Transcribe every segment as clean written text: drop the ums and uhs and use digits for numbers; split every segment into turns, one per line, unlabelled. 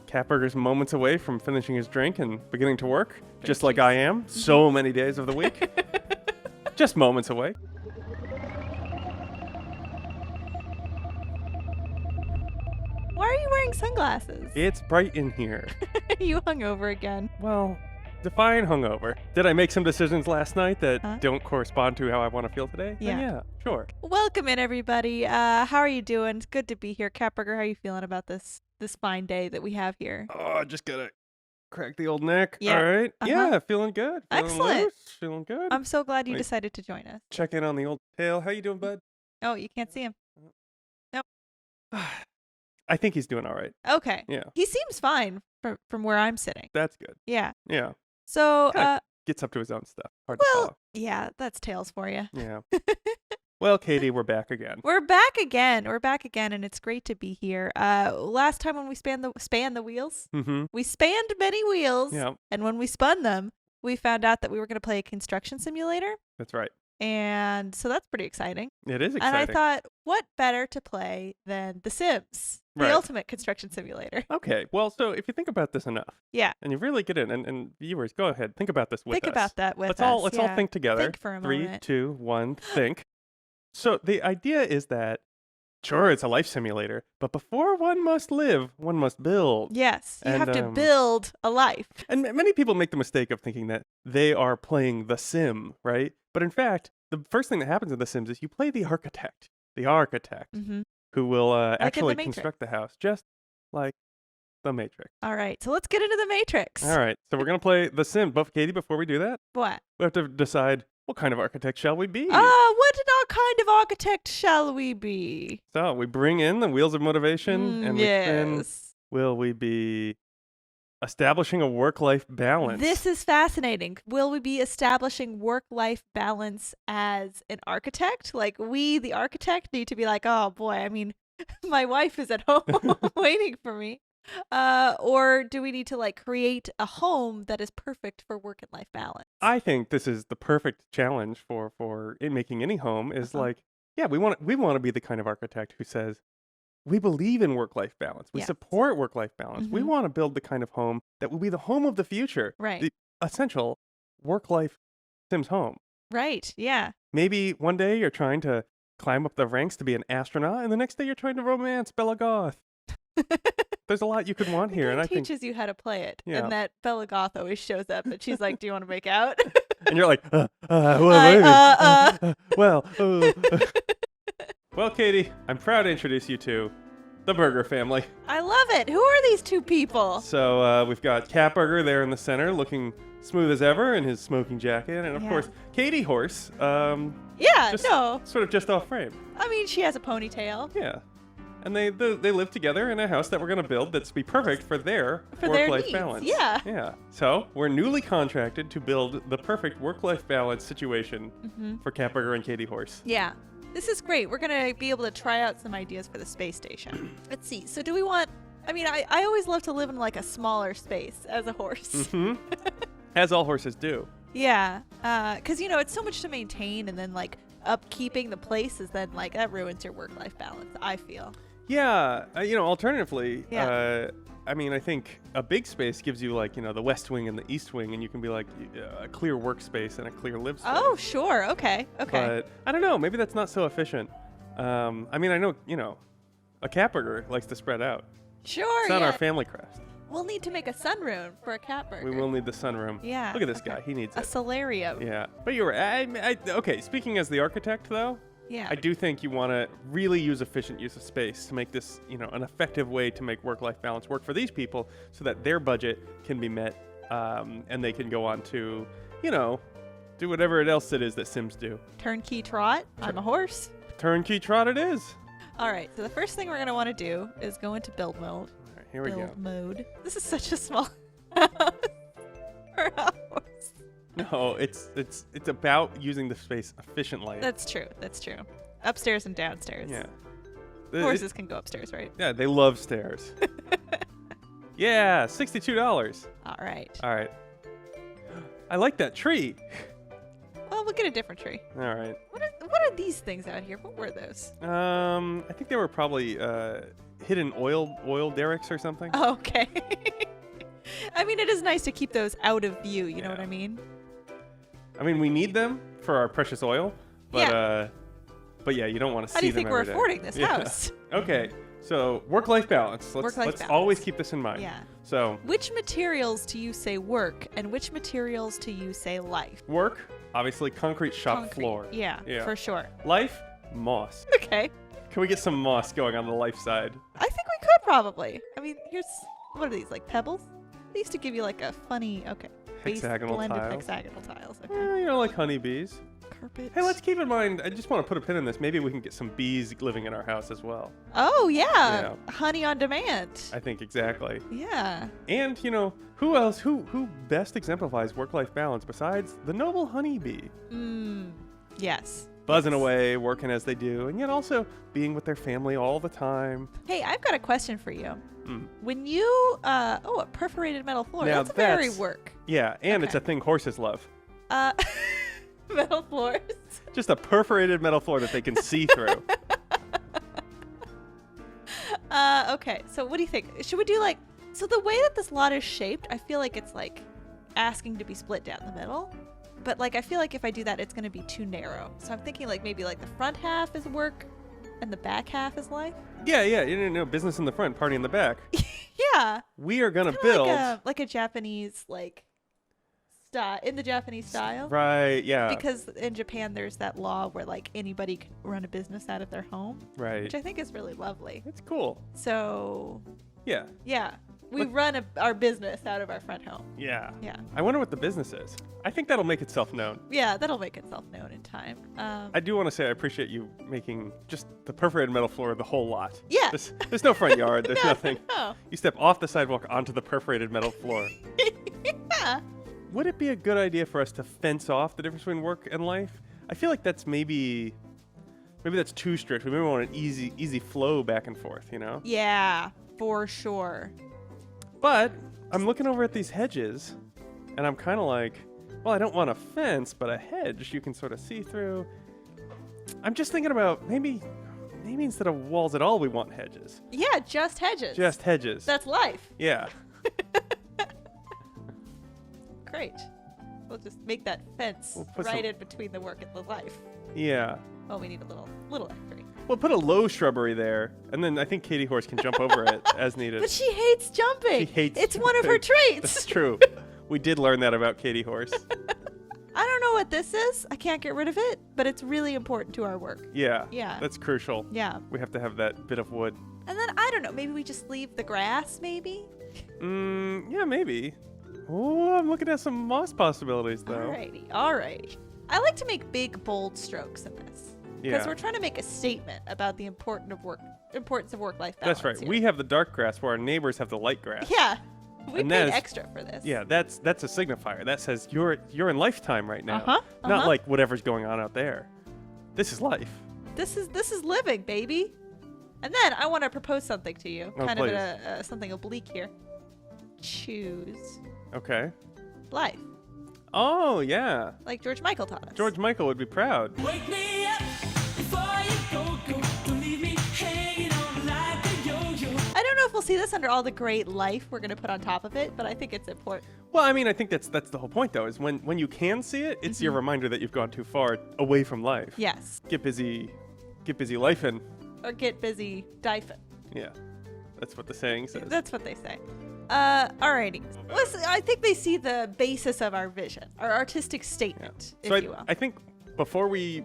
Catburger's moments away from finishing his drink and beginning to work, just like I am, so many days of the week. Just moments away.
Why are you wearing sunglasses?
It's bright in here.
You hungover again.
Well, define hungover. Did I make some decisions last night that don't correspond to how I want to feel today?
Yeah.
Then yeah, sure.
Welcome in, everybody. How are you doing? It's good to be here. Catburger, how are you feeling about this fine day that we have here?
Oh, just gotta crack the old neck.
Yeah.
All right.
Uh-huh.
Yeah, feeling good. Feeling
Excellent.
loose, feeling good.
I'm so glad you
Wait.
decided to join us.
Check in on the old tail. How you doing, bud?
Oh, you can't see him.
I think he's doing all right.
Okay.
Yeah.
He seems fine from where I'm sitting.
That's good.
Yeah.
Yeah.
So,
Kinda gets up to his own stuff. Hard to
well,
follow.
yeah, that's Tails for you.
Yeah. Well, Katie, we're back again.
We're back again, and it's great to be here. Last time when we span the wheels,
Mm-hmm.
we spanned many wheels,
Yeah,
and when we spun them, we found out that we were going to play a construction simulator,
that's right.
and so that's pretty exciting.
It is
And
exciting.
I thought, what better to play than The Sims, the
Right.
ultimate construction simulator?
Okay, well, so if you think about this enough,
Yeah.
and you really get in, and viewers, go ahead, think about this with
Think
us.
about that with
Let's
us.
all
yeah.
think together.
Think for a
3,
moment.
2, 1, think. So the idea is that, sure, it's a life simulator, but before one must live, one must build.
Yes, you
And,
have to build a life.
And many people make the mistake of thinking that they are playing The Sim, right? But in fact, the first thing that happens in The Sims is you play the architect
Mm-hmm.
who will
in The
actually
Matrix.
construct the house, just like The Matrix.
All right, so let's get into the Matrix.
All right, so we're going to play The Sim. But Katie, before we do that,
What?
we have to decide what kind of architect shall we be?
What kind of architect shall we be?
So we bring in the wheels of motivation, and we spin.
Yes.
Will we be establishing a work-life balance?
This is fascinating. Will we be establishing work-life balance as an architect? Like we, the architect, need to be like, oh boy, I mean, my wife is at home waiting for me. Or do we need to like create a home that is perfect for work and life balance?
I think this is the perfect challenge for in making any home is like, yeah, we want to be the kind of architect who says we believe in work-life balance. We
Yes.
support work-life balance. We
Mhm.
want to build the kind of home that will be the home of the future.
Right.
The essential work-life Sims home.
Right. Yeah.
Maybe one day you're trying to climb up the ranks to be an astronaut, and the next day you're trying to romance Bella Goth. There's a lot you could want
The
here,
game
and I think,
teaches you how to play it,
Yeah.
and that Bella Goth always shows up, and she's like, "Do you want to make out?"
and you're like, well, well, well, Katie, I'm proud to introduce you to the Burger family.
I love it. Who are these two people?
So we've got Catburger there in the center, looking smooth as ever in his smoking jacket, and of
Yeah.
course, Katie Horse,
Yeah.
just
No.
sort of just off frame.
I mean, she has a ponytail.
Yeah. And they live together in a house that we're going to build that's be perfect for their
For their
work-life
needs,
balance.
yeah.
Yeah. So we're newly contracted to build the perfect work-life balance situation for Catburger and Katie Horse.
Yeah. This is great. We're going to be able to try out some ideas for the space station. Let's see. So do we want... I mean, I always love to live in like a smaller space as a horse.
As all horses do.
Yeah. Because, it's so much to maintain, and then like upkeeping the place is then like that ruins your work-life balance, I feel.
Yeah. Alternatively,
Yeah.
I mean, I think a big space gives you like, the west wing and the east wing, and you can be like a clear workspace and a clear live space.
Oh, sure. Okay.
But I don't know. Maybe that's not so efficient. I mean, I know, a Catburger likes to spread out.
Sure.
It's not
yeah.
our family crest.
We'll need to make a sunroom for a Catburger.
We will need the sunroom.
Yeah.
Look at this guy. He needs
a
it.
solarium.
Yeah. But you're right. Okay, speaking as the architect, though,
Yeah.
I do think you want to really use efficient use of space to make this, an effective way to make work-life balance work for these people so that their budget can be met and they can go on to, do whatever else it is that Sims do.
Turnkey trot. I'm a horse.
Turnkey trot it is.
All right. So the first thing we're going to want to do is go into build mode.
All right, here we go.
Build mode. This is such a small house for a horse.
No, it's about using the space efficiently.
That's true. That's true. Upstairs and downstairs.
Yeah.
Horses can go upstairs, right?
Yeah, they love stairs. Yeah, $62.
All right.
All right. I like that tree.
Well, we'll get a different tree.
All right.
What were these things out here? What were those?
I think they were probably hidden oil derricks or something.
Oh, okay. I mean, it is nice to keep those out of view. You know what I mean?
I mean, we need them for our precious oil, but yeah, you don't want to see them.
How do you think we're
every day.
affording this house?
Okay, so work-life balance. Let's always keep this in mind.
Yeah.
So
which materials do you say work, and which materials do you say life?
work, obviously, concrete shop
Concrete.
floor.
Yeah, for sure.
Life, moss.
Okay.
Can we get some moss going on the life side?
I think we could probably. I mean, what are these, like pebbles? They used to give you like a funny,
Hexagonal
blend of
tiles.
hexagonal tiles. Okay.
Like honeybees.
Carpet.
Hey, let's keep in mind, I just want to put a pin in this. Maybe we can get some bees living in our house as well.
Oh, yeah. Honey on demand.
I think exactly.
Yeah.
And, who else, who best exemplifies work-life balance besides the noble honeybee?
Yes.
Buzzing away, working as they do, and yet also being with their family all the time.
Hey, I've got a question for you. When you, a perforated metal floor,
Now
that's very work.
Yeah, and it's a thing horses love.
Metal floors.
Just a perforated metal floor that they can see through.
Okay, so what do you think? Should we do so the way that this lot is shaped, I feel like it's asking to be split down the middle. But I feel like if I do that, it's going to be too narrow. So I'm thinking maybe the front half is work and the back half is life.
Yeah, business in the front, party in the back.
Yeah.
We are going to build.
Like a Japanese, style, in the Japanese style.
Right, yeah.
Because in Japan, there's that law where anybody can run a business out of their home.
Right.
Which I think is really lovely.
It's cool.
So.
Yeah.
Yeah. We run our business out of our front home.
Yeah.
Yeah.
I wonder what the business is. I think that'll make itself known.
Yeah, that'll make itself known in time.
I do want to say I appreciate you making just the perforated metal floor the whole lot.
Yeah.
There's no front yard. There's nothing.
No.
You step off the sidewalk onto the perforated metal floor.
Yeah.
Would it be a good idea for us to fence off the difference between work and life? I feel like that's maybe that's too strict. We maybe want an easy flow back and forth,
Yeah, for sure.
But I'm looking over at these hedges, and I'm kind of like, well, I don't want a fence, but a hedge you can sort of see through. I'm just thinking about maybe instead of walls at all, we want hedges.
Yeah, just hedges.
Just hedges.
That's life.
Yeah.
Great. We'll just make that fence in between the work and the life.
Yeah.
Well, we need a little extra.
We'll put a low shrubbery there, and then I think Katie Horse can jump over it as needed.
But she hates jumping.
She hates
It's one of
jumping.
her traits.
That's true. We did learn that about Katie Horse.
I don't know what this is. I can't get rid of it, but it's really important to our work.
Yeah.
Yeah.
That's crucial.
Yeah.
We have to have that bit of wood.
And then, I don't know, maybe we just leave the grass, maybe?
Yeah, maybe. Oh, I'm looking at some moss possibilities, though.
Alrighty. I like to make big, bold strokes in this. Because we're trying to make a statement about the importance of work-life balance.
That's right.
Here.
We have the dark grass where our neighbors have the light grass.
Yeah. We
And
paid
that is-
extra for this.
Yeah, that's a signifier. That says you're in lifetime right now.
Uh-huh,
Not like whatever's going on out there. This is life.
This is living, baby. And then I want to propose something to you.
Oh,
kind
please.
of something oblique here. Choose
Okay.
life.
Oh, yeah.
Like George Michael taught us.
George Michael would be proud.
Wake me up before you go. Don't leave me hanging on like a yo-yo.
I don't know if we'll see this under all the great life we're going to put on top of it, but I think it's important.
Well, I mean, I think that's the whole point, though, is when you can see it, it's your reminder that you've gone too far away from life.
Yes.
Get busy lifing.
Or get busy difing.
Yeah. That's what the saying says.
That's what they say. Alrighty. I think they see the basis of our vision, our artistic statement,
So
if you will.
I think before we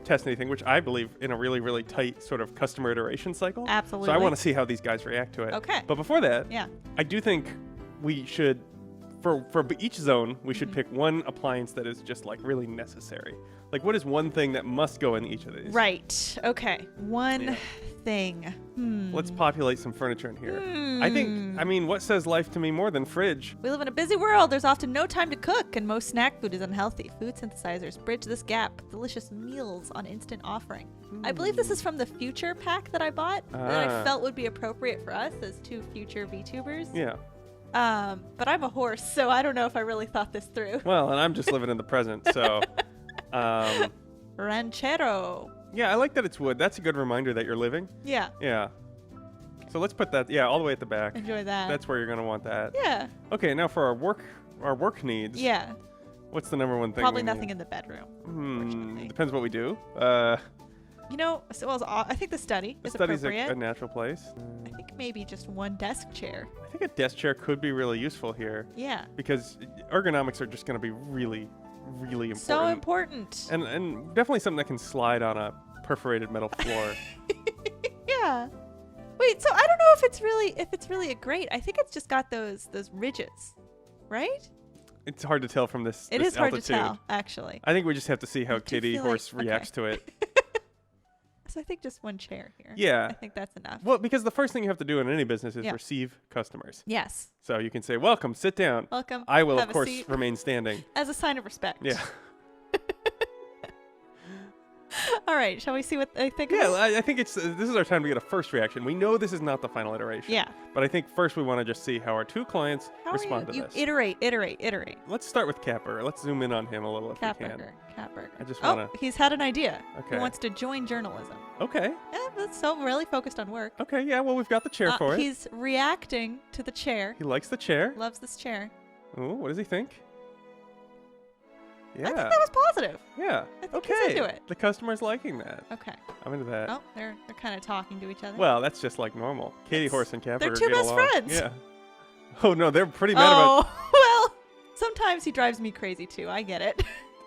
test anything, which I believe in a really, really tight sort of customer iteration cycle.
Absolutely.
So I want to see how these guys react to it.
Okay.
But before that,
Yeah.
I do think we should, for each zone, we should pick one appliance that is just like really necessary. Like, what is one thing that must go in each of these?
Right. Okay. One thing.
Let's populate some furniture in here. I mean, what says life to me more than fridge?
We live in a busy world. There's often no time to cook, and most snack food is unhealthy. Food synthesizers bridge this gap. Delicious meals on instant offering. I believe this is from the Future pack that I bought that I felt would be appropriate for us as two future VTubers.
Yeah.
But I'm a horse, so I don't know if I really thought this through.
Well, and I'm just living in the present, so
Ranchero.
Yeah, I like that it's wood. That's a good reminder that you're living.
Yeah.
Yeah. So let's put that, all the way at the back.
Enjoy that.
That's where you're going to want that.
Yeah.
Okay, now for our work needs.
Yeah.
What's the number one thing?
Probably
we
nothing
need?
in the bedroom. Unfortunately.
Depends what we do.
You know, I think the study
The
is
study's
appropriate.
a natural place.
I think maybe just one desk chair.
I think a desk chair could be really useful here
Yeah.
because ergonomics are just going to be really, really important.
So important.
And definitely something that can slide on a perforated metal floor.
Yeah. Wait, so I don't know if it's really a grate. I think it's just got those ridges, right?
It's hard to tell from this.
It
this
is hard
altitude.
to tell, actually.
I think we just have to see how
I do
Kitty
feel
Horse
like-
reacts to it.
So I think just one chair here.
Yeah.
I think that's enough.
Well, because the first thing you have to do in any business is
Yeah.
receive customers.
Yes.
So you can say, "Welcome, sit down."
Welcome.
I will,
Have
of
a
course,
seat.
remain standing.
As a sign of respect.
Yeah.
All right. Shall we see what they think? of
Yeah,
this?
I think this is our time to get a first reaction. We know this is not the final iteration.
Yeah.
But I think first we want to just see how our two clients
How
respond
are
to
you?
this.
You iterate.
Let's start with Catburger. Let's zoom in on him a little if we can.
Catburger.
I just
Oh,
wanna-
he's had an idea.
Okay.
He wants to join journalism.
Okay.
Yeah, that's so really focused on work.
Okay, yeah, well, we've got the chair for it.
He's reacting to the chair.
He likes the chair.
Loves this chair.
Ooh, what does he think? Yeah.
I think that was positive.
Yeah.
I think
Okay.
he's into it.
The customer's liking that.
Okay.
I'm into that.
Oh, they're kind of talking to each other.
Well, that's just like normal. Katie
It's-
Horse and Catburger
they're two
get
best
along.
friends.
Yeah. Oh no, they're pretty mad about.
Oh, well, sometimes he drives me crazy too. I get it.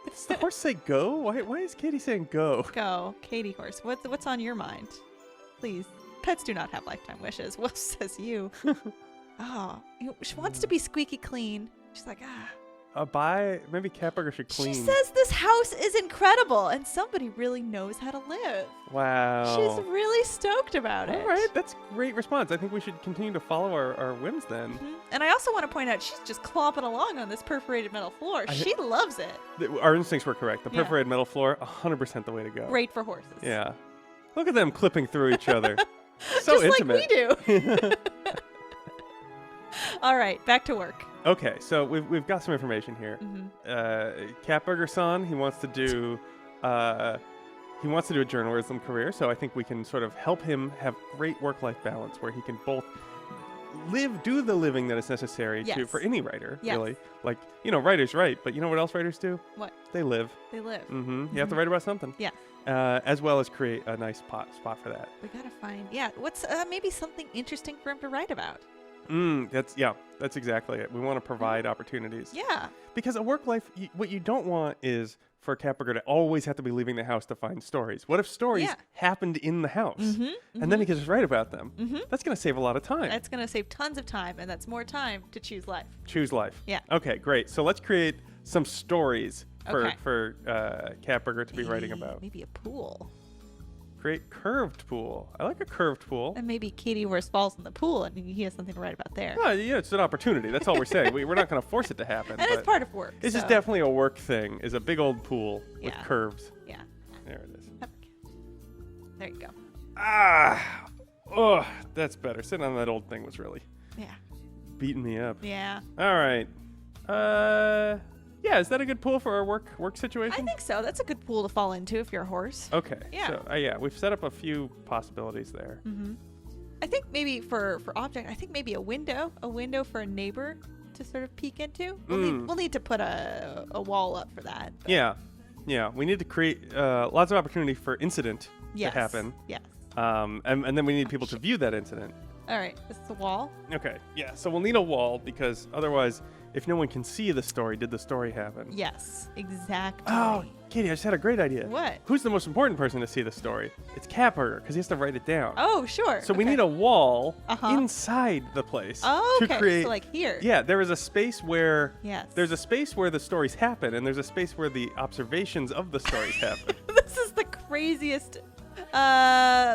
Does the horse say go? Why is Katie saying go?
Go, Katie Horse. What's on your mind? Please. Pets do not have lifetime wishes. Well, says you. Oh, she wants to be squeaky clean. She's like,
Maybe Catburger should clean.
She says this house is incredible and somebody really knows how to live.
Wow.
She's really stoked about it.
All right, that's great response. I think we should continue to follow our whims then.
Mhm. And I also want to point out she's just clomping along on this perforated metal floor. She loves it.
Our instincts were correct. The
Yeah.
perforated metal floor, 100% the way to go.
Great for horses.
Yeah. Look at them clipping through each other. So
just
intimate.
like we do. All right, back to work.
Okay, so we've got some information here.
Mhm.
Catburger-san, he wants to do a journalism career, so I think we can sort of help him have great work-life balance where he can both do the living that is necessary
Yes.
for any writer,
Yes.
really. Like, writers write, but you know what else writers do?
What?
They live.
They live.
Mm-hmm. You have to write about something.
Yeah.
As well as create a nice spot for that.
We gotta find. Yeah. What's maybe something interesting for him to write about?
That's exactly it. We want to provide opportunities.
Yeah.
Because a work life, what you don't want is for Catburger to always have to be leaving the house to find stories. What if stories
Yeah.
happened in the house?
Mm-hmm.
And then he can just write about them.
Mhm.
That's going to save a lot of time.
That's gonna save tons of time, and that's more time to choose life.
Choose life.
Yeah.
Okay, great. So let's create some stories
Okay.
for Catburger to be writing about.
Maybe a pool.
Create curved pool. I like a curved pool.
And maybe Katie Horse falls in the pool, and he has something to write about there.
Well, yeah, it's an opportunity. That's all we're saying. We're not going to force it to happen.
And it's
but
part of work.
This is
so-
definitely a work thing. Is a big old pool with
Yeah.
curves.
Yeah.
There it is.
There you go.
Oh, that's better. Sitting on that old thing was really
Yeah.
beating me up.
Yeah.
All right. Yeah, is that a good pool for our work situation?
I think so. That's a good pool to fall into if you're a horse.
Okay.
Yeah.
So, yeah, we've set up a few possibilities there.
Mm-hmm. I think maybe for object, I think maybe a window for a neighbor to sort of peek into. We'll need to put a wall up for that. but-
Yeah. We need to create lots of opportunity for incident
Yes.
to happen.
Yes.
And then we need people to view that incident.
All right. This is a wall.
Okay. Yeah. So we'll need a wall because otherwise, if no one can see the story, did the story happen?
Yes. Exactly.
Oh, Katie, I just had a great idea.
What?
Who's the most important person to see the story? It's Catburger because he has to write it down.
Oh, sure.
So we
Okay.
need a wall
Uh-huh.
inside the place
Oh,
to
okay.
create.
So like here.
Yeah, there is a space where
Yes.
there's a space where the stories happen, and there's a space where the observations of the stories happen.
This is the craziest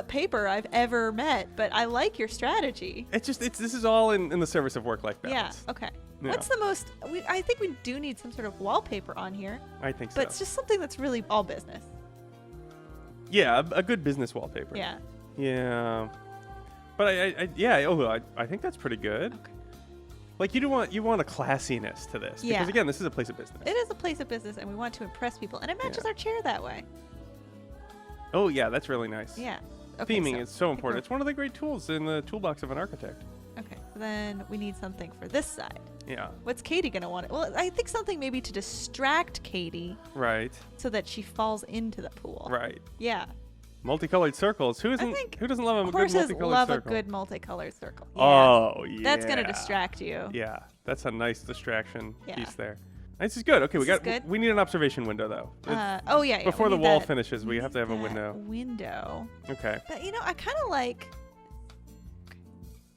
paper I've ever met, but I like your strategy.
This is all in the service of work-life
Yeah.
balance.
Okay.
Yeah.
What's the most? I think we do need some sort of wallpaper on here,
I think so.
but it's just something that's really all business.
Yeah, a good business wallpaper.
Yeah.
Yeah. But I think that's pretty good.
Okay.
Like you want a classiness to this
Yeah.
because again, this is a place of business.
It is a place of business, and we want to impress people, and it matches
Yeah.
our chair that way.
Oh, yeah, that's really nice.
Yeah. Okay,
Theming
so
is so
pick
important.
a-
It's one of the great tools in the toolbox of an architect.
Okay, so then we need something for this side.
Yeah.
What's Katie gonna want? Well, I think something maybe to distract Katie
Right.
so that she falls into the pool.
Right.
Yeah.
Multicolored circles. Who
think
doesn't love a good
Horses
multicolored
love
circle?
a good multicolored circle. Yeah.
Oh, yeah.
That's gonna distract you.
Yeah. That's a nice distraction
Yeah.
piece there. This is good. Okay,
This is good.
we need an observation window though.
Oh yeah.
Before
we
the
need
wall
that-
finishes, we have to have a
that
window.
Window.
Okay.
But I kind of like.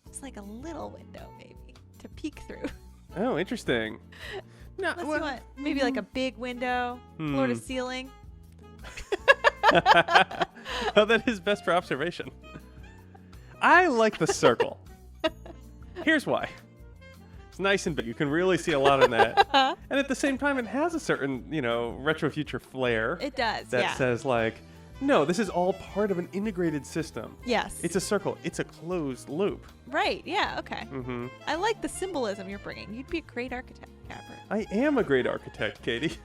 It's like a little window maybe to peek through.
Oh, interesting. No,
Unless you want maybe like a big window, floor to ceiling.
Oh, that is best for observation. I like the circle. Here's why. It's nice and big. You can really see a lot in that. And at the same time, it has a certain, retro future flair
It does.
that
yeah.
says like, no, this is all part of an integrated system.
Yes.
It's a circle. It's a closed loop.
Right. Yeah. Okay.
Mm-hmm.
I like the symbolism you're bringing. You'd be a great architect, Capper.
I am a great architect, Katie.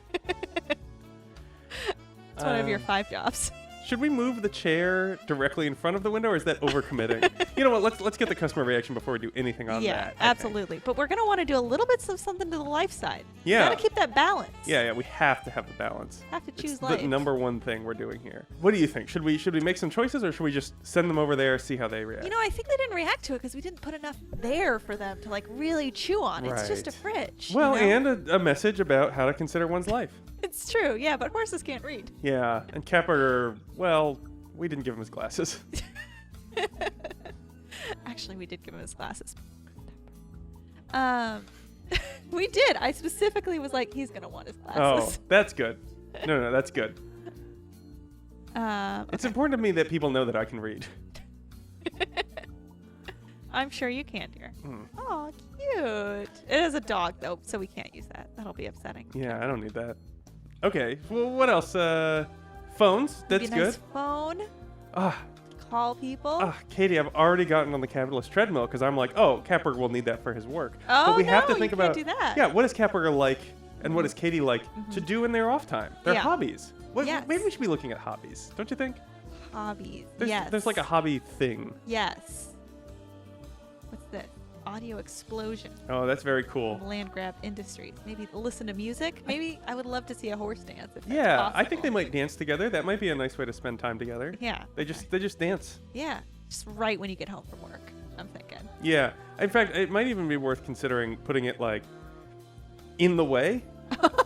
It's one of your 5 jobs.
Should we move the chair directly in front of the window, or is that overcommitting? You know what? Let's get the customer reaction before we do anything on
Yeah,
that. I think.
absolutely. But we're gonna want to do a little bit of something to the life side.
Yeah.
Gotta keep that balance.
Yeah, we have to have the balance.
Have to choose
It's
life.
the number one thing we're doing here. What do you think? Should we make some choices, or should we just send them over there, see how they react?
I think they didn't react to it because we didn't put enough there for them to like really chew on. It's just a
Right.
fridge.
Well,
you know?
and a message about how to consider one's life.
It's true. Yeah, but horses can't read.
Yeah, and Capper, well, we didn't give him his glasses.
Actually, we did give him his glasses. We did. I specifically was like, he's gonna want his
Oh,
glasses.
that's good. No, that's good. It's
Okay.
important to me that people know that I can read.
I'm sure you can, dear.
Hmm.
Oh, cute. It is a dog though, so we can't use that. That'll be upsetting.
Yeah, I don't need that. Okay, well, what else? Phones.
Maybe
That's
a nice
good.
phone.
Ah,
Call people.
Katie, I've already gotten on the capitalist treadmill because I'm like, oh, Capper will need that for his work.
Oh,
but we have to
no,
think
you
about
can't do that.
Yeah, what is Capper like, and what is Katie like to do in their off time? Their
Yeah.
hobbies.
Yes.
Maybe we should be looking at hobbies, don't you think?
Hobbies.
There's like a hobby thing.
Yes. What's this? Audio explosion.
Oh, that's very cool.
Land grab industries. Maybe listen to music. Maybe I would love to see a horse dance. If that's
Yeah, I think they
possible.
might dance together. That might be a nice way to spend time together.
Yeah.
They just dance.
Yeah. Just right when you get home from work. I'm thinking.
Yeah. In fact, it might even be worth considering putting it like in the way.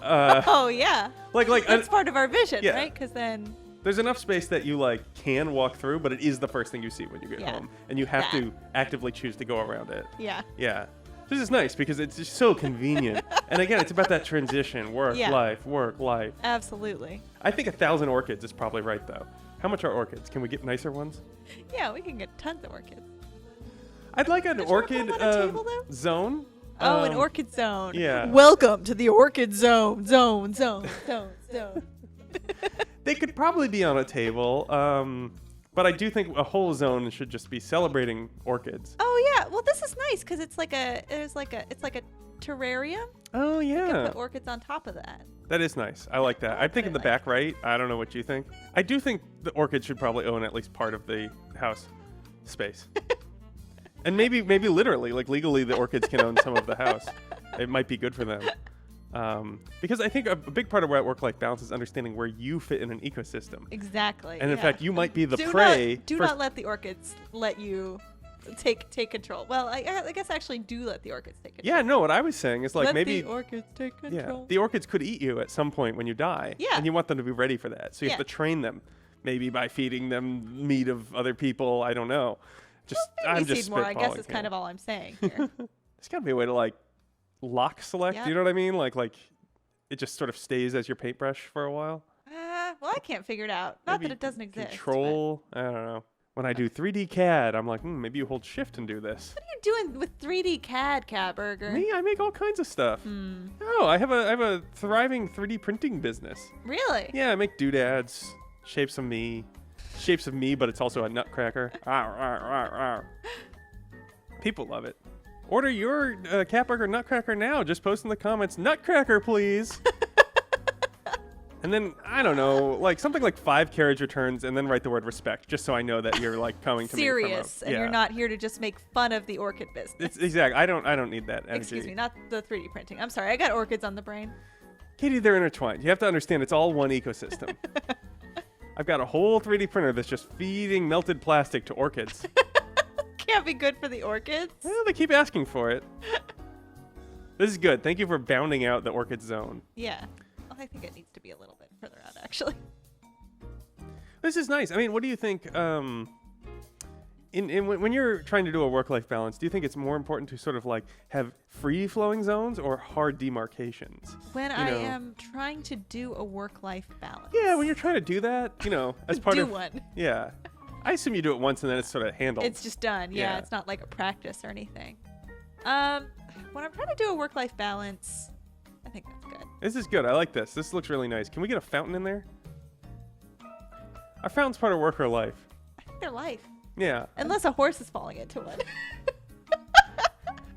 Oh yeah.
Like
That's part of our vision,
yeah.
right? Because then.
there's enough space that you like can walk through, but it is the first thing you see when you get
Yeah.
home, and you have
That.
to actively choose to go around it.
Yeah.
Yeah. This is nice because it's just so convenient. And again, it's about that transition, work,
Yeah.
life, work, life.
Absolutely.
I think 1,000 orchids is probably right though. How much are orchids? Can we get nicer ones?
Yeah, we can get tons of orchids.
I'd like an
Don't you wanna put
orchid
them on a table, though?
zone.
Oh, an
Um,
orchid zone.
yeah.
Welcome to the orchid zone. Zone.
They could probably be on a table, but I do think a whole zone should just be celebrating orchids.
Oh yeah. Well, this is nice because it's like a terrarium.
Oh
You can
yeah,
put orchids on top of that.
that is nice. I like that. I'm thinking the back right. I don't know what you think. I do think the orchid should probably own at least part of the house space, and maybe literally, like legally, the orchids can own some of the house. It might be good for them. Because I think a big part of work-life balance is understanding where you fit in an ecosystem.
Exactly.
And in
yeah.
fact, you might be the
do
prey.
Not, do
for-
not let the orchids let you take control. Well, I guess actually do let the orchids take control.
Yeah, no, what I was saying is like
let
maybe
the orchids take
yeah,
control.
the orchids could eat you at some point when you die.
Yeah.
And you want them to be ready for that. So you have
Yeah.
to train them, maybe by feeding them meat of other people. I don't know. Just
Maybe
I'm just
seed more, I guess
spitballing
is
here.
kind of all I'm saying here.
There's got to be a way to like lock select.
Yep.
You know what I mean? Like it just sort of stays as your paintbrush for a while.
Well, I can't figure it out. Not
Maybe
that it doesn't exist. but-
Control. I don't know. When I do 3D CAD, I'm like, maybe you hold shift and do this.
What are you doing with 3D CAD, Catburger?
Me, I make all kinds of stuff.
Hmm.
Oh, I have a thriving 3D printing business.
Really?
Yeah, I make doodads, shapes of me, but it's also a nutcracker. Arr, arr, arr, arr. People love it. Order your Catburger Nutcracker now. Just post in the comments, Nutcracker, please. And then, I don't know, like something like 5 carriage returns and then write the word respect, just so I know that you're like coming to
Serious,
me
and you're not here to just make fun of the orchid business.
It's exactly. I don't need that energy.
Excuse me, not the 3D printing. I'm sorry, I got orchids on the brain.
Katie, they're intertwined. You have to understand it's all one ecosystem. I've got a whole 3D printer that's just feeding melted plastic to orchids.
Can't be good for the orchids.
Well, they keep asking for it. This is good. Thank you for bounding out the orchid zone.
Yeah. Well, I think it needs to be a little bit further out, actually.
This is nice. I mean, what do you think? When you're trying to do a work-life balance, do you think it's more important to sort of like have free-flowing zones or hard demarcations?
When I am trying to do a work-life balance.
Yeah, when you're trying to do that, as part of
one.
Yeah, I assume you do it once and then it's sort of handled.
It's just done. Yeah, it's not like a practice or anything. When I'm trying to do a work-life balance, I think that's good.
This is good. I like this. This looks really nice. Can we get a fountain in there? Our fountain's part of work or life.
I think they're life.
Yeah.
Unless a horse is falling into one.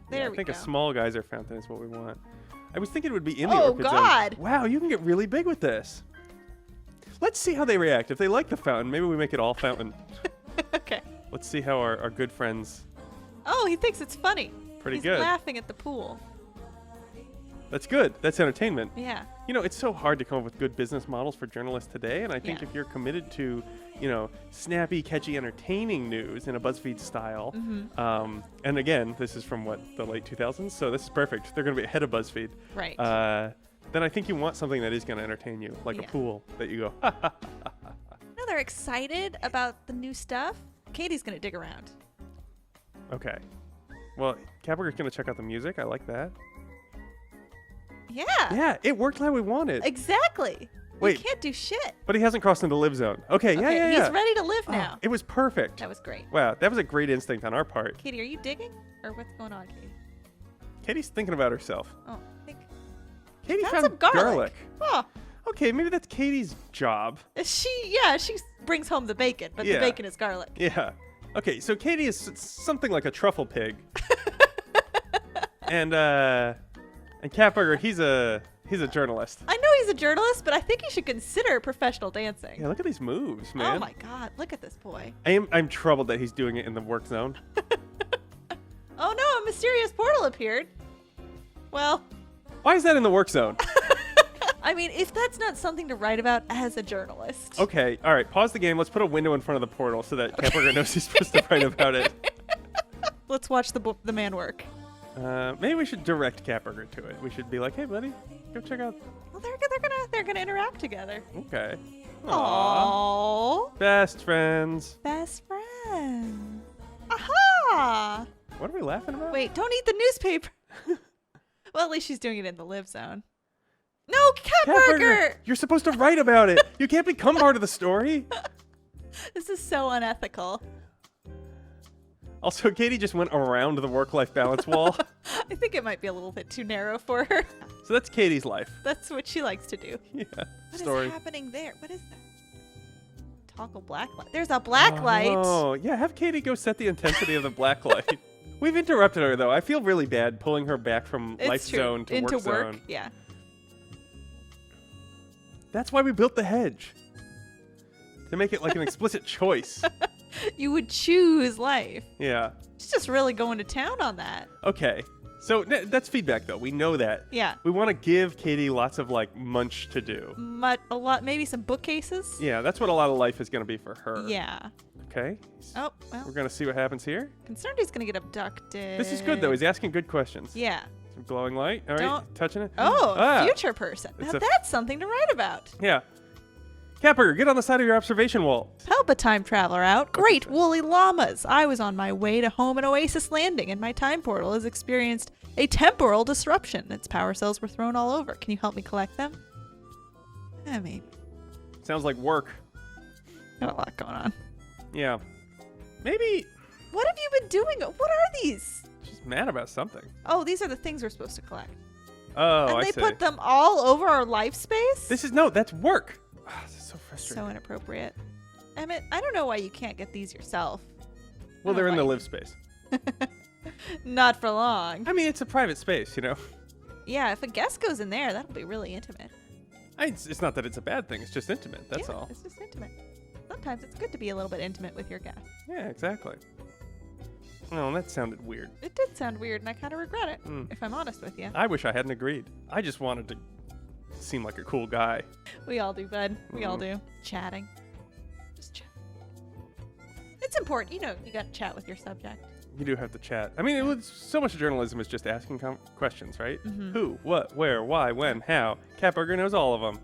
There we go.
I think a small geyser fountain is what we want. I was thinking it would be in the
Oh,
orchid zone.
God.
Wow, you can get really big with this. Let's see how they react. If they like the fountain, maybe we make it all fountain.
Okay.
Let's see how our good friends...
Oh, he thinks it's funny.
Pretty good.
He's laughing at the pool.
That's good. That's entertainment.
Yeah.
It's so hard to come up with good business models for journalists today, and I think
Yeah.
if you're committed to, snappy, catchy, entertaining news in a BuzzFeed style, and again, this is from the late 2000s, so this is perfect. They're going to be ahead of BuzzFeed.
Right.
Then I think you want something that is going to entertain you, like a pool that you go, ha, ha, ha, ha, ha.
No, they're excited about the new stuff. Katie's going to dig around.
Okay. Well, Capricorn's going to check out the music. I like that.
Yeah.
Yeah, it worked like we wanted.
Exactly.
Wait.
You can't do shit.
But he hasn't crossed into live zone. Okay, yeah.
He's ready to live now.
It was perfect.
That was great.
Wow, that was a great instinct on our part.
Katie, are you digging? Or what's going on, Katie?
Katie's thinking about herself.
Oh, I think
Katie
found
found
some garlic. Oh.
Okay, maybe that's Katie's job.
She brings home the bacon, but the
Yeah.
bacon is garlic.
Yeah. Okay, so Katie is something like a truffle pig. and Catburger, he's a journalist.
I know he's a journalist, but I think he should consider professional dancing.
Yeah, look at these moves, man.
Oh my God, look at this boy.
I'm troubled that he's doing it in the work zone.
Oh no, a mysterious portal appeared. Well,
Why is that in the work zone?
I mean, if that's not something to write about as a journalist.
Okay, all right, pause the game. Let's put a window in front of the portal so that Catburger knows he's supposed to write about it.
Let's watch the man work.
Maybe we should direct Catburger to it. We should be like, hey, buddy, go check out.
Well, they're gonna interact together.
Okay.
Aww.
Best friends.
Best friends. Aha!
What are we laughing about?
Wait, don't eat the newspaper. Well, at least she's doing it in the live zone. No, Catburger!
You're supposed to write about it. You can't become part of the story.
This is so unethical.
Also, Katie just went around the work-life balance wall.
I think it might be a little bit too narrow for her.
So that's Katie's life.
That's what she likes to do.
Yeah.
What
Story.
is happening there? What is that? Toggle black light. There's a black light.
Oh, yeah. Have Katie go set the intensity of the black light. We've interrupted her, though. I feel really bad pulling her back from
It's
life
true.
zone to
Into
work zone.
Yeah.
That's why we built the hedge. To make it like an explicit choice.
You would choose life.
Yeah.
She's just really going to town on that.
Okay. So that's feedback, though. We know that.
Yeah.
We want to give Katie lots of, munch to do.
A lot, maybe some bookcases.
Yeah, that's what a lot of life is going to be for her.
Yeah.
Okay.
Oh, well.
We're going to see what happens here.
Concerned he's going to get abducted.
This is good, though. He's asking good questions.
Yeah.
Some glowing light. All right.
Don't-
Touching it.
Oh,
Ah.
future person.
It's
Now
a-
that's something to write about.
Yeah. Catburger, get on the side of your observation wall.
Help a time traveler out. Great woolly llamas. I was on my way to home in Oasis Landing, and my time portal has experienced a temporal disruption. Its power cells were thrown all over. Can you help me collect them? Maybe.
Sounds like work.
Got a lot going on.
Yeah. Maybe
What have you been doing? What are these?
she's mad about something.
Oh, these are the things we're supposed to collect.
Oh,
And
I
they
see.
put them all over our life space?
That's work. Ah, this is so frustrating.
So inappropriate. Emmett, I don't know why you can't get these yourself.
Well,
I
they're
don't
in the
like-
live space.
Not for long.
I mean, it's a private space, you know?
Yeah, if a guest goes in there, that'll be really intimate.
It's not that it's a bad thing. It's just intimate. That's
Yeah,
all.
It's just intimate. Sometimes it's good to be a little bit intimate with your guest.
Yeah, exactly. Oh, that sounded weird.
It did sound weird, and I kind of regret it,
Mm.
if I'm honest with you.
I wish I hadn't agreed. I just wanted to seem like a cool guy.
We all do, bud. We all do. Chatting. Just chat. It's important. You know, you got to chat with your subject.
You do have to chat. I mean, it was so much of journalism is just asking questions, right?
Mhm.
Who, what, where, why, when, how. Cat Burger knows all of them.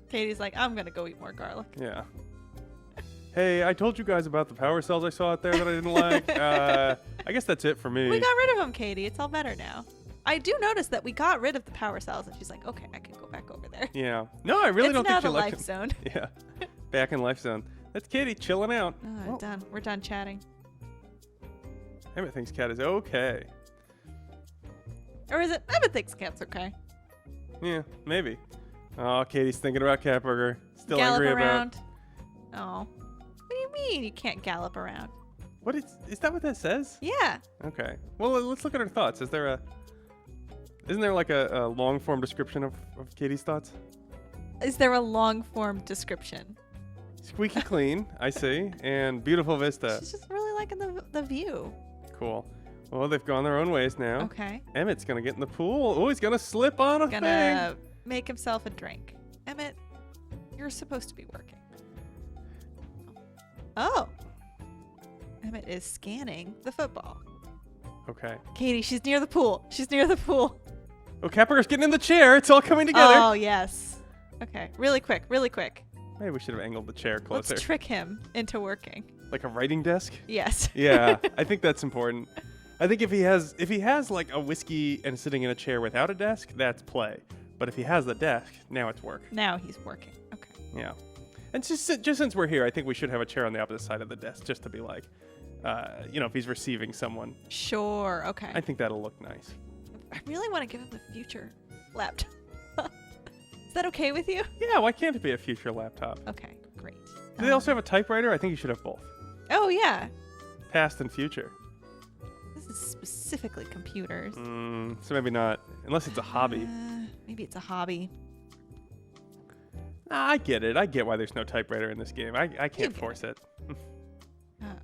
Katie's like, I'm going to go eat more garlic.
Yeah. Hey, I told you guys about the power cells I saw out there that I didn't like. I guess that's it for me.
We got rid of them, Katie. It's all better now. I do notice that we got rid of the power cells, and she's like, okay, I can go back over there.
Yeah. No, I really
It's
don't
now
think she
the
liked
life
it.
zone.
Yeah. Back in Life Zone. That's Katie chilling out.
Oh, done. We're done chatting.
Emmett thinks Cat is okay.
Or is it? Emmett thinks cat's okay.
Yeah, maybe. Oh, Katie's thinking about Cat Burger. Still
Gallop
angry
around. Oh. What do you mean you can't gallop around?
What is that what that says?
Yeah.
Okay. Well, let's look at her thoughts. Isn't there like a long form description of Katie's thoughts?
Is there a long form description?
Squeaky clean, I see, and beautiful vista.
She's just really liking the view.
Cool. Well, they've gone their own ways now.
Okay.
Emmett's gonna get in the pool. Oh, he's gonna slip on a
Gonna make himself a drink. Emmett, you're supposed to be working. Oh. Emmett is scanning the football.
thing. Okay.
Katie, she's near the pool. She's near the pool.
Oh, Cat Burger's getting in the chair. It's all coming together.
Oh, yes. Okay. Really quick. Really quick.
Maybe we should have angled the chair closer.
Let's trick him into working.
Like a writing desk?
Yes.
Yeah, I think that's important. I think if he has like a whiskey and sitting in a chair without a desk, that's play. But if he has the desk, now it's work.
Now he's working. Okay.
Yeah. And just since we're here, I think we should have a chair on the opposite side of the desk just to be like, if he's receiving someone.
Sure. Okay.
I think that'll look nice.
I really want to give him the future laptop. Is that okay with you?
Yeah, why can't it be a future laptop?
Okay, great.
Do they also have a typewriter? I think you should have both.
Oh, yeah.
Past and future.
This is specifically computers.
So maybe not, unless it's a hobby.
Maybe it's a hobby.
Nah, I get it. I get why there's no typewriter in this game. I can't
get
force it.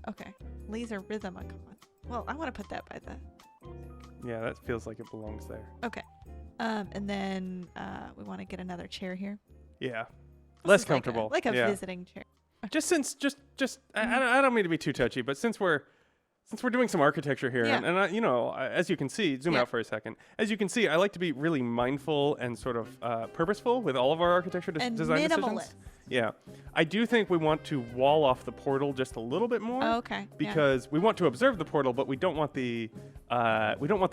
Okay. Laser rhythm icon. Well, I want to put that by the...
Yeah, that feels like it belongs there.
Okay. And then we want to get another chair here.
Yeah.
This
Less
is
comfortable.
Like a
Yeah.
visiting chair.
Just I don't mean to be too touchy, but since we're doing some architecture here,
Yeah.
and as you can see, zoom
Yeah.
out for a second. As you can see, I like to be really mindful and sort of purposeful with all of our architecture
And
design
minimalist.
decisions. Yeah, I do think we want to wall off the portal just a little bit more.
Oh, okay. Yeah.
Because we want to observe the portal, but we don't want the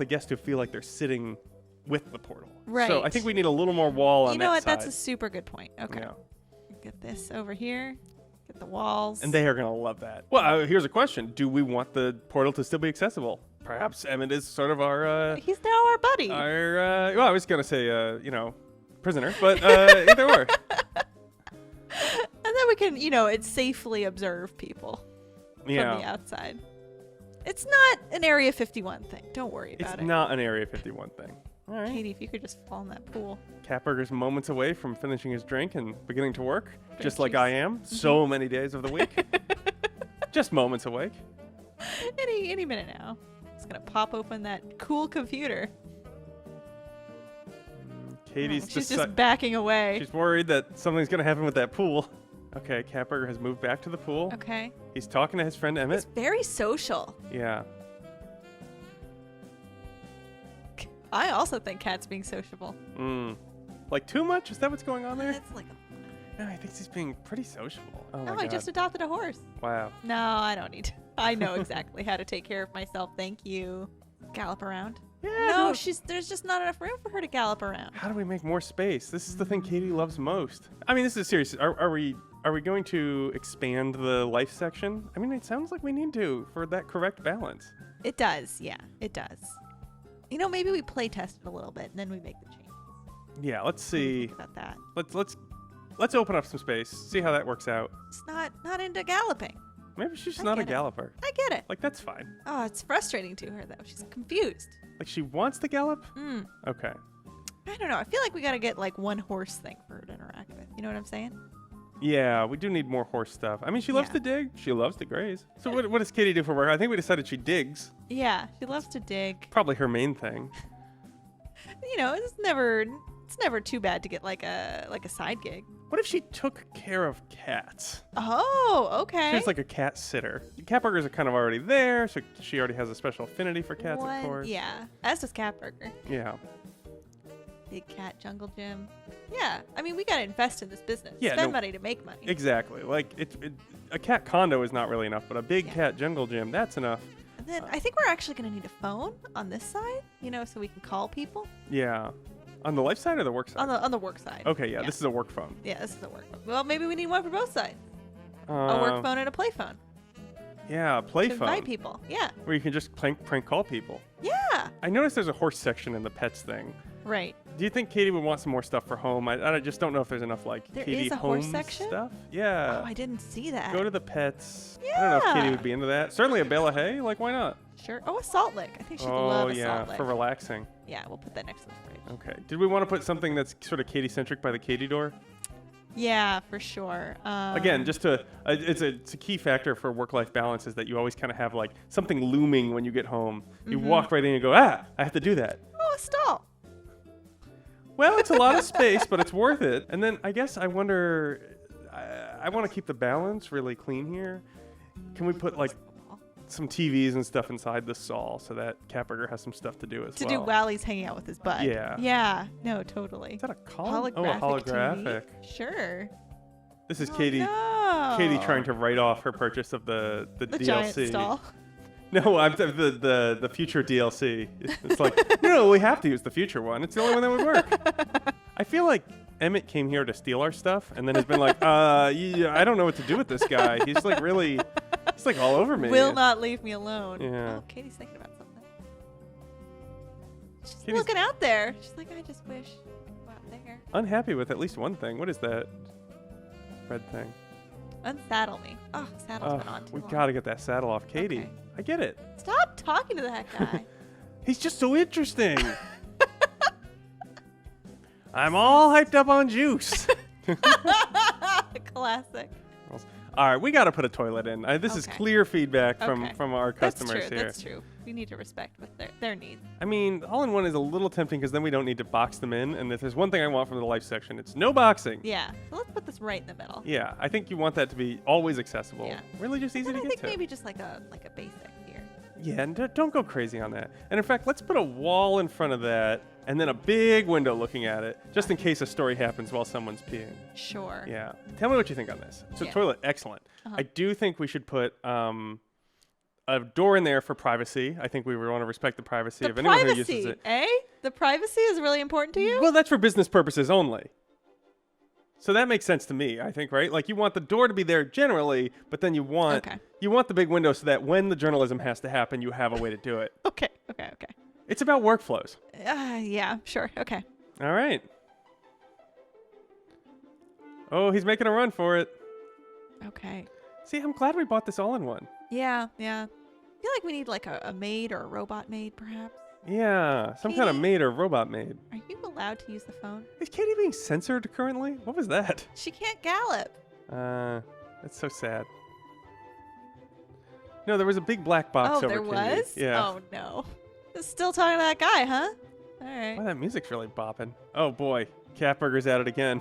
guest to feel like they're sitting with the portal.
Right.
So I think we need a little more wall on
You know
that
what?
side.
That's a super good point. Okay.
Yeah.
Get this over here. Get the walls.
And they are going to love that. Well, here's a question. Do we want the portal to still be accessible? Perhaps Emmett is sort of our...
He's now our buddy.
well, I was going to say, prisoner, but either or.
And then we can, it's safely observe people from the
Yeah.
outside. It's not an Area 51 thing. Don't worry about
It's
it.
not an Area 51 thing. All right.
Katie, if you could just fall in that pool.
Catburger's moments away from finishing his drink and beginning to work, just like
juice.
I am, so many days of the week. Just moments away.
Any minute now. Just gonna pop open that cool computer.
Katie's
She's just backing away.
She's worried that something's going to happen with that pool. Okay, Catburger has moved back to the pool.
Okay.
He's talking to his friend Emmett.
He's very social.
Yeah.
I also think Cat's being sociable.
Like too much? Is that what's going on there?
It's like,
No, I think he's being pretty sociable. Oh my
I
god.
just adopted a horse.
Wow.
No, I don't need to. I know exactly how to take care of myself. Thank you. Gallop around.
Yeah.
No, there's just not enough room for her to gallop around.
How do we make more space? This is the thing Katie loves most. I mean, this is serious. Are we going to expand the life section? I mean, it sounds like we need to for that correct balance.
It does, yeah, it does. Maybe we play test it a little bit and then we make the change.
Yeah, let's
What do you
see.
think about that?
Let's open up some space. See how that works out.
It's not into galloping.
Maybe she's
I
not a
get it.
galloper.
I get it.
Like that's fine.
Oh, it's frustrating to her though. She's confused.
Like she wants to gallop?
Mm.
Okay.
I don't know. I feel like we got to get like one horse thing for her to interact with. You know what I'm saying?
Yeah, we do need more horse stuff. I mean, she loves
Yeah.
to dig. She loves to graze. So what does Katie do for work? I think we decided she digs.
Yeah, she loves to dig.
Probably her main thing.
You know, it's never too bad to get like a side gig.
What if she took care of cats?
Oh, okay.
She was like a cat sitter. Cat burgers are kind of already there, so she already has a special affinity for cats, of course.
Yeah, as does Cat Burger.
Yeah.
Big cat jungle gym. Yeah, I mean, we gotta invest in this business.
Yeah,
Spend
no-
money to make money.
Exactly. Like a cat condo is not really enough, but a big
Yeah.
cat jungle gym, that's enough.
And then I think we're actually gonna need a phone on this side, you know, so we can call people
Yeah. On the life side or the work side?
on the work side.
Okay, yeah, this is a work phone.
Yeah, this is a work phone. Well, maybe we need one for both sides. A
Uh,
work phone and a play phone
Yeah, a play
to
phone.
invite people. Yeah,
Where you can just prank call people.
yeah.
I noticed there's a horse section in the pets thing.
Right.
Do you think Katie would want some more stuff for home? I just don't know if there's enough like
There
Katie
is a
home
horse section?
stuff. Yeah.
Oh, I didn't see that.
Go to the pets. I don't know if Katie
Yeah.
would be into that. Certainly a bale of hay. Like, why not?
Sure. Oh, a salt lick. I think she'd
Oh,
love a
yeah,
salt lick.
for relaxing.
Yeah, we'll put that next to the fridge.
Okay. Did we want to put something that's sort of Katie-centric by the Katie door?
Yeah, for sure.
Again, just to, it's a key factor for work-life balance is that you always kind of have like something looming when you get home. You
Mm-hmm.
walk right in and go, I have to do that.
Oh, a stall.
Well, it's a lot of space, but it's worth it. And then I guess I wonder, I want to keep the balance really clean here. Can we put like some TVs and stuff inside the stall so that Cat Burger has some stuff to do as
To
well?
do while he's hanging out with his bud.
Yeah.
Yeah. No, totally.
Is that a column?
Holographic.
Oh, a holographic.
TV? Sure.
This is
Oh,
Katie.
no.
Katie trying to write off her purchase of the
the
DLC.
giant stall.
No, I'm the future DLC. It's like, no, we have to use the future one. It's the only one that would work. I feel like Emmett came here to steal our stuff and then has been like, yeah, I don't know what to do with this guy. He's like really, he's like all over me.
Will not leave me alone.
Yeah.
Oh, Katie's thinking about something. She's
Katie's-
looking out there. She's like, I just wish I could go out there.
Unhappy with at least one thing. What is that red thing?
Unsaddle me. Oh, saddle's been on too
We
long.
gotta get that saddle off Katie.
Okay.
I get it.
Stop talking to that guy.
He's just so interesting. I'm all hyped up on juice.
Classic.
All right, we got to put a toilet in. This is
Okay.
clear feedback
Okay.
from our
That's
customers
true.
here.
That's true. We need to respect what their needs.
I mean, all-in-one is a little tempting because then we don't need to box them in. And if there's one thing I want from the life section, it's no boxing.
Yeah. So let's put this right in the middle.
Yeah, I think you want that to be always accessible.
Yeah.
Really just easy
And
to
I
get
think
to.
maybe just like a basic here.
Yeah, and don't go crazy on that. And in fact, let's put a wall in front of that and then a big window looking at it, just in case a story happens while someone's peeing.
Sure.
Yeah. Tell me what you think on this. So
Yeah.
toilet, excellent.
Uh-huh.
I do think we should put a door in there for privacy. I think we want to respect the privacy
The
of anyone who uses
privacy,
it.
eh? The privacy is really important to you?
Well, that's for business purposes only. So that makes sense to me, I think, right? Like you want the door to be there generally, but then you want
Okay.
the big window so that when the journalism has to happen, you have a way to do it.
Okay.
It's about workflows.
Yeah, sure. Okay.
All right. Oh, he's making a run for it.
Okay.
See, I'm glad we bought this all-in-one.
Yeah. I feel like we need like a maid or a robot maid, perhaps.
Yeah, some kind of
Katie?
maid or robot maid.
Are you allowed to use the phone?
Is Katie being censored currently? What was that?
She can't gallop.
That's so sad. No, there was a big black box
Oh,
over
there
Katie.
was?
Yeah.
Oh, no. Still talking to that guy, huh? All right.
Wow, that music's really bopping. Oh boy, Cat Burger's at it again.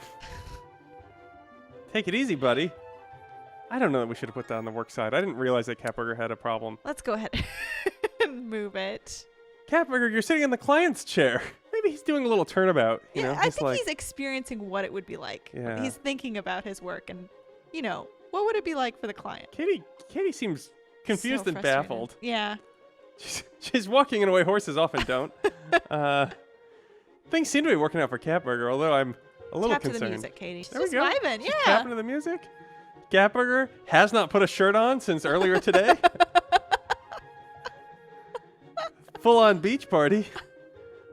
Take it easy, buddy. I don't know that we should have put that on the work side. I didn't realize that Cat Burger had a problem.
Let's go ahead and move it.
Cat Burger, you're sitting in the client's chair. Maybe he's doing a little turnabout. You know,
I think
like,
he's experiencing what it would be like.
Yeah.
He's thinking about his work and, what would it be like for the client?
Katie seems confused
So
and
frustrated.
baffled.
Yeah.
She's walking in a way horses often don't. Things seem to be working out for Cat Burger, although I'm a little
Tap
concerned.
to the music, Katie. She's
There we
just
go.
vibing.
She's
Yeah.
tapping to the music. Cat Burger has not put a shirt on since earlier today. Full on beach party.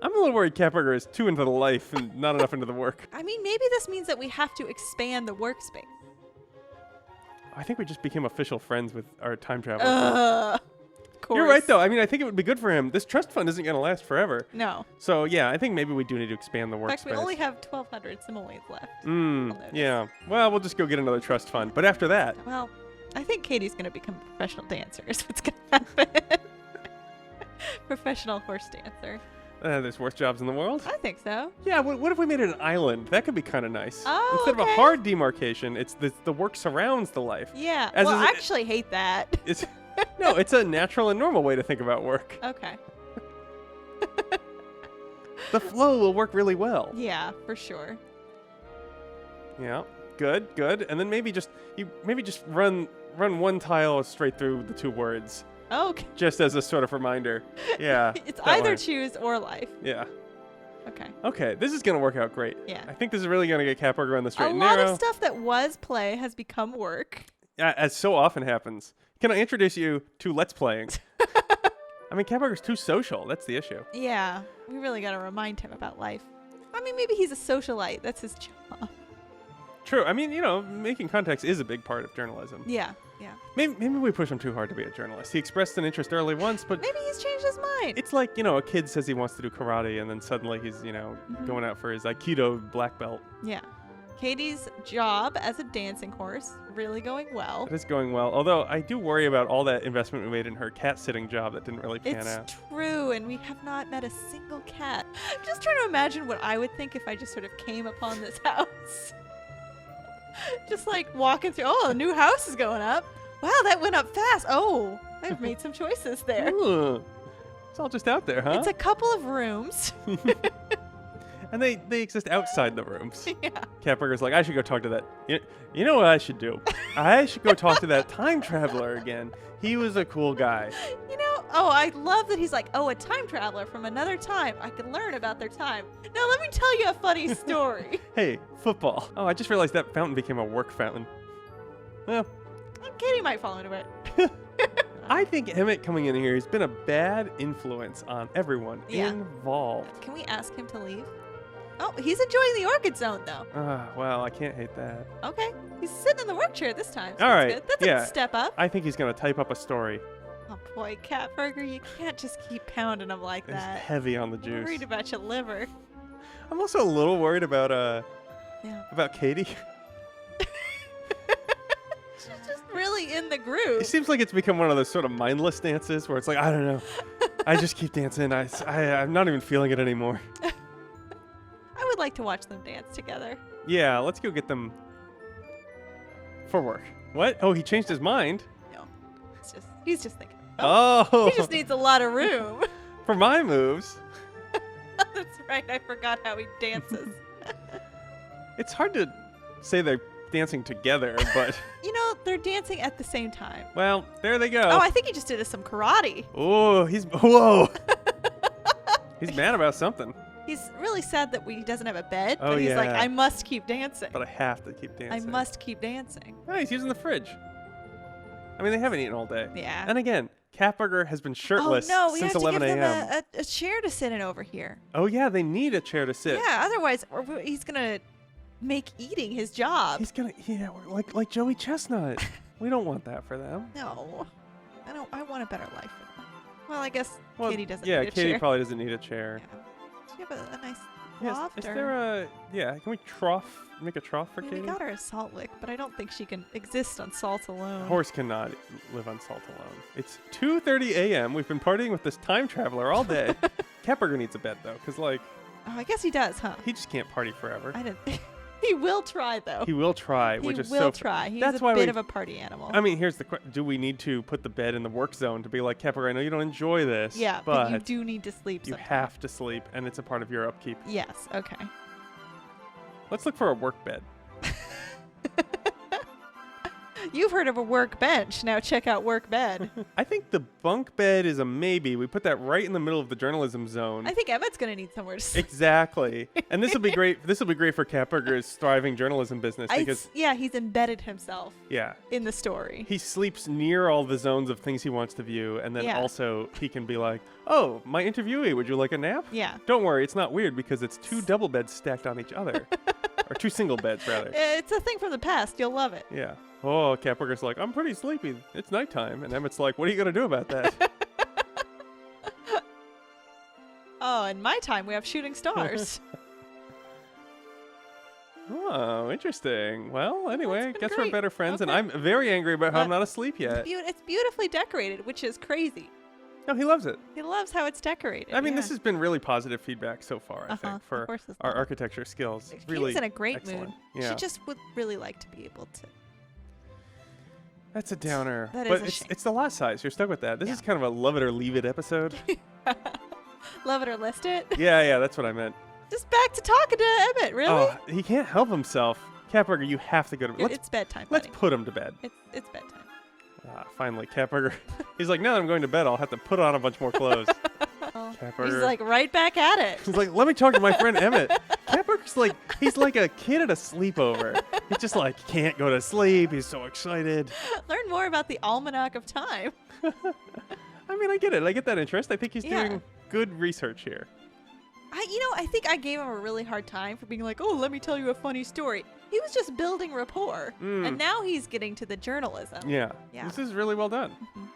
I'm a little worried Cat Burger is too into the life and not enough into the work.
I mean, maybe this means that we have to expand the workspace.
I think we just became official friends with our time traveler.
Of course.
You're right, though. I mean, I think it would be good for him. This trust fund isn't going to last forever.
No.
So, yeah, I think maybe we do need to expand the
In
workspace.
fact, we only have 1,200 simoleons left. I'll notice.
Yeah. Well, we'll just go get another trust fund. But after that,
Well, I think Katie's going to become a professional dancer is what's going to happen. Professional horse dancer.
there's worse jobs in the world.
I think so.
Yeah, what if we made it an island? That could be kind of nice.
Oh,
Instead of a
okay.
hard demarcation, it's the work surrounds the life.
Yeah.
As
well,
is
I
it-
actually hate that.
It's no, it's a natural and normal way to think about work.
Okay.
The flow will work really well.
Yeah, for sure.
Yeah, good. And then maybe just run one tile straight through the two words,
Okay.
just as a sort of reminder. Yeah.
It's
that
either
way.
choose or life.
Yeah.
Okay.
Okay, this is gonna work out great.
Yeah.
I think this is really gonna get Cap Burger on the straight
A
and
lot
narrow.
of stuff that was play has become work.
As so often happens. Can I introduce you to Let's Playing? I mean, Cap Burger's too social. That's the issue.
Yeah. We really got to remind him about life. I mean, maybe he's a socialite. That's his job.
True. I mean, making contacts is a big part of journalism.
Yeah. Yeah.
Maybe we push him too hard to be a journalist. He expressed an interest early once, but
Maybe he's changed his mind.
it's like, a kid says he wants to do karate, and then suddenly he's, going out for his Aikido black belt.
Yeah. Katie's job as a dancing horse really going well.
It is going well, although I do worry about all that investment we made in her cat-sitting job that didn't really pan
It's
out.
true, and we have not met a single cat. I'm just trying to imagine what I would think if I just sort of came upon this house. Just like walking through, a new house is going up. Wow, that went up fast. Oh, I've made some choices there.
Ooh. It's all just out there, huh?
It's a couple of rooms.
And they exist outside the rooms.
Yeah.
Cat Burger's like, I should go talk to that. You know what I should do? I should go talk to that time traveler again. He was a cool guy.
I love that he's like, a time traveler from another time. I can learn about their time. Now let me tell you a funny story.
Hey, football. Oh, I just realized that fountain became a work fountain. Well,
Katie might fall into it.
I think Emmett coming in here has been a bad influence on everyone
Yeah.
involved.
Can we ask him to leave? Oh, he's enjoying the orchid zone though.
Well, I can't hate that.
Okay. He's sitting in the work chair this time. So
All
that's
right,
good. That's
yeah.
a step up.
I think he's going to type up a story.
Oh boy, Cat Burger, you can't just keep pounding him like
It's
that.
heavy on the
I'm
juice.
worried about your liver.
I'm also a little worried about
Yeah.
about Katie.
She's just really in the
It
groove.
seems like it's become one of those sort of mindless dances where it's like, I don't know. I just keep dancing. I'm not even feeling it anymore.
I would like to watch them dance together.
Yeah, let's go get them for work. What? Oh, he changed his mind.
No. He's just thinking.
Oh,
He just needs a lot of room.
for my moves.
That's right. I forgot how he dances.
It's hard to say they're dancing together, but
They're dancing at the same time.
well, there they go.
Oh, I think he just did some karate.
Oh, whoa. He's mad about something,
He's really sad that he doesn't have a bed,
Oh,
but he's like,
yeah.
I must keep dancing.
but I have to keep
I
dancing.
must keep dancing.
Oh, he's using the fridge. I mean, they haven't eaten all day.
Yeah.
And again, Cat Burger has been shirtless
oh no, we
since
have to
11
give
a.m.
them a chair to sit in over here.
Oh yeah, they need a chair to sit.
Yeah, otherwise he's gonna make eating his job.
He's gonna, we're like Joey Chestnut. We don't want that for them.
No, I want a better life for them. Well, I guess
Well,
Katie doesn't
yeah,
need a
Katie
chair.
probably doesn't need a chair.
Yeah. Do you have a nice
Yes,
loft?
is
or-
there can we make a trough for
I mean,
Katie?
we got her a salt lick, but I don't think she can exist on salt alone.
A horse cannot live on salt alone. It's 2:30 a.m. We've been partying with this time traveler all day. Cat Burger needs a bed though, because
Oh, I guess he does, huh?
he just can't party forever.
I didn't. He will try though.
He will try,
He
which is
will
so.
try. He's
That's
a
why
bit
we-
of a party animal.
I mean, here's the question: do we need to put the bed in the work zone to be like, Cat Burger, I know you don't enjoy this,
yeah,
but
you do need to sleep.
you
sometime.
have to sleep, and it's a part of your upkeep.
Yes. Okay.
Let's look for a work bed.
You've heard of a workbench. Now check out work bed.
I think the bunk bed is a maybe. We put that right in the middle of the journalism zone.
I think Emmett's gonna need somewhere to sleep.
Exactly. And this will be great. This will be great for Cat Burger's thriving journalism business because,
Yeah, he's embedded himself
yeah,
in the story.
he sleeps near all the zones of things he wants to view. And then
Yeah.
also he can be like, oh, my interviewee, would you like a nap?
Yeah.
Don't worry, it's not weird because it's two double beds stacked on each other. Or two single beds, rather.
It's a thing from the past. You'll love it.
Yeah. Oh, Cat Burger's like, I'm pretty sleepy. It's nighttime. And Emmett's like, what are you going to do about that?
in my time we have shooting stars.
Oh, interesting. Well, anyway,
been
guess we're
great.
better friends, and
Okay.
I'm very angry about how I'm not asleep yet.
It's beautifully decorated, which is crazy.
No, he loves it.
He loves how it's decorated.
I mean,
yeah.
this has been really positive feedback so far, I
Uh-huh,
think,
of
for
course it's
our
not.
architecture skills.
Katie's
Really
in a great
excellent.
mood.
Yeah.
She just would really like to be able to.
That's a downer.
That
but
is a shame.
it's the lot size. You're stuck with that. This
Yeah.
is kind of a love it or leave it episode.
Love it or list it.
yeah, that's what I meant.
Just back to talking to Emmett, really?
Oh, he can't help himself. Catburger, you have to go to bed.
It's bedtime.
Let's
buddy.
put him to bed.
It's bedtime.
Finally, Catburger. He's like, now that I'm going to bed, I'll have to put on a bunch more clothes.
Oh,
Catburger.
he's like right back at it.
He's like, let me talk to my friend Emmett. Catburger's like, he's like a kid at a sleepover. He's just like, can't go to sleep. He's so excited.
Learn more about the almanac of time.
I mean, I get it. I get that interest. I think he's
Yeah.
doing good research here.
I think I gave him a really hard time for being like, oh, let me tell you a funny story. He was just building rapport, and now he's getting to the journalism.
Yeah.
Yeah.
This is really well done.
Mhm.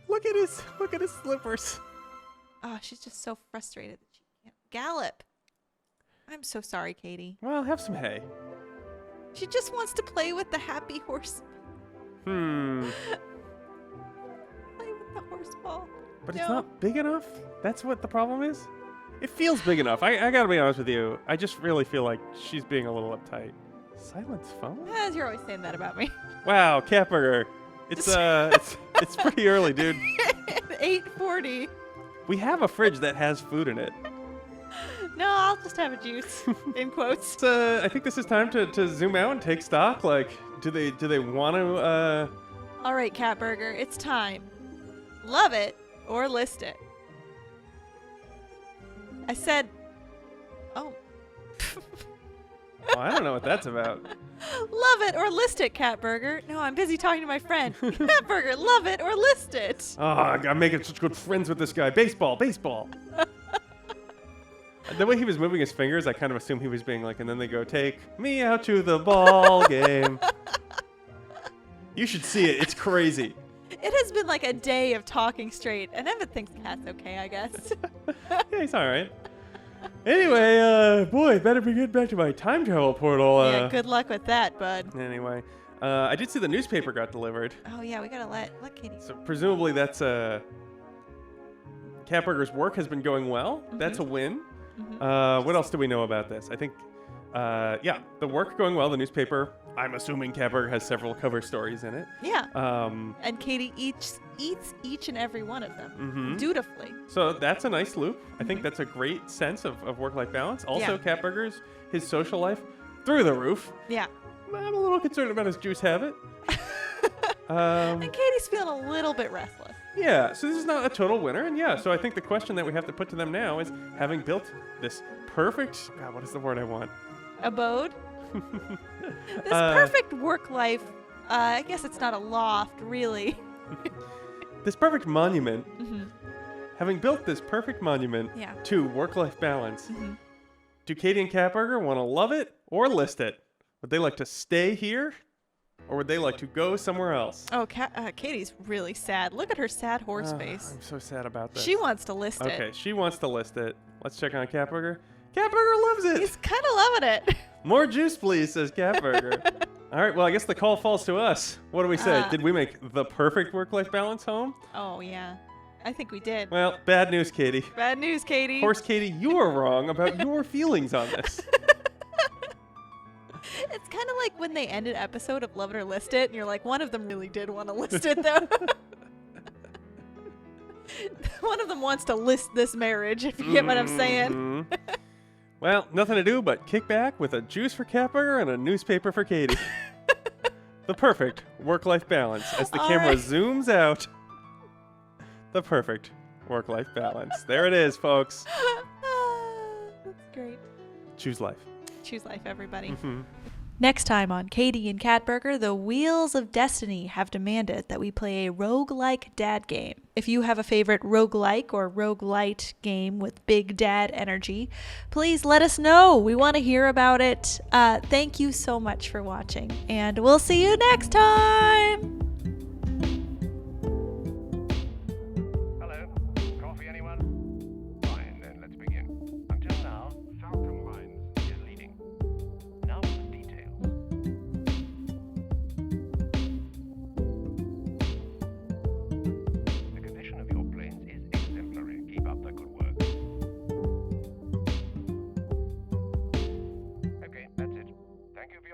Look at his slippers.
Oh, she's just so frustrated that she can't gallop. I'm so sorry, Katie.
Well, have some hay.
She just wants to play with the happy horse.
Hmm.
Play with the horse ball.
But
No.
it's not big enough? That's what the problem is? It feels big enough. I gotta be honest with you. I just really feel like she's being a little uptight. Silence phone?
You're always saying that about me.
Wow, Catburger. It's it's pretty early, dude.
8:40.
We have a fridge that has food in it.
No, I'll just have a juice. In quotes.
I think this is time to zoom out and take stock. Like, do they want to?
All right, Catburger, it's time. Love it or list it. I said, oh.
Oh, I don't know what that's about.
Love it or list it, Catburger. No, I'm busy talking to my friend. Catburger, love it or list it.
Oh, I'm making such good friends with this guy. Baseball. The way he was moving his fingers, I kind of assumed he was being like, and then they go, take me out to the ball game. You should see it. It's crazy.
It has been like a day of talking straight, and Emmett thinks Cat's okay, I guess.
Yeah, he's all right. Anyway, boy, better be getting back to my time travel portal.
Yeah, good luck with that, bud.
Anyway, I did see the newspaper got delivered.
Oh yeah, we gotta let Katie.
So presumably that's Catburger's work has been going well. That's a win. What else do we know about this? I think, the work going well. The newspaper. I'm assuming Catburger has several cover stories in it.
Yeah.
Um,
And Katie eats each and every one of them
mhm.
dutifully.
So that's a nice loop. I think that's a great sense of work-life balance. Also, Catburger's his social life through the roof.
Yeah.
I'm a little concerned about his juice habit. Um,
And Katie's feeling a little bit restless.
Yeah, so this is not a total winner, and so I think the question that we have to put to them now is, having built this perfect, God, what is the word I want?
Abode. This perfect work life. I guess it's not a loft, really.
This perfect monument,
Mhm.
having built this perfect monument
Yeah.
to work-life balance,
Mhm.
do Katie and Catburger want to love it or list it? Would they like to stay here, or would they like to go somewhere else?
Oh, Katie's really sad. Look at her sad horse face.
I'm so sad about this.
She wants to list it.
Okay, she wants to list it. Let's check on Catburger. Catburger loves it.
He's kind of loving it.
More juice, please, says Catburger. All right, well, I guess the call falls to us. What do we say? Did we make the perfect work-life balance home?
Oh, yeah. I think we did.
Well, bad news, Katie.
Bad news, Katie.
Horse Katie, you are wrong about your feelings on this.
It's kind of like when they end an episode of Love It or List It, and you're like, one of them really did want to list it, though. One of them wants to list this marriage, if you get what I'm saying.
Mhm. Well, nothing to do but kick back with a juice for Catburger and a newspaper for Katie. The perfect work-life balance as the
All
camera
right.
zooms out. The perfect work-life balance. There it is, folks.
That's great.
Choose life.
Choose life, everybody.
Mhm.
Next time on Katie and Catburger, the Wheels of Destiny have demanded that we play a roguelike dad game. If you have a favorite roguelike or roguelite game with big dad energy, please let us know. We want to hear about it. Thank you so much for watching, and we'll see you next time.
Hello. Coffee, anyone?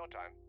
no time.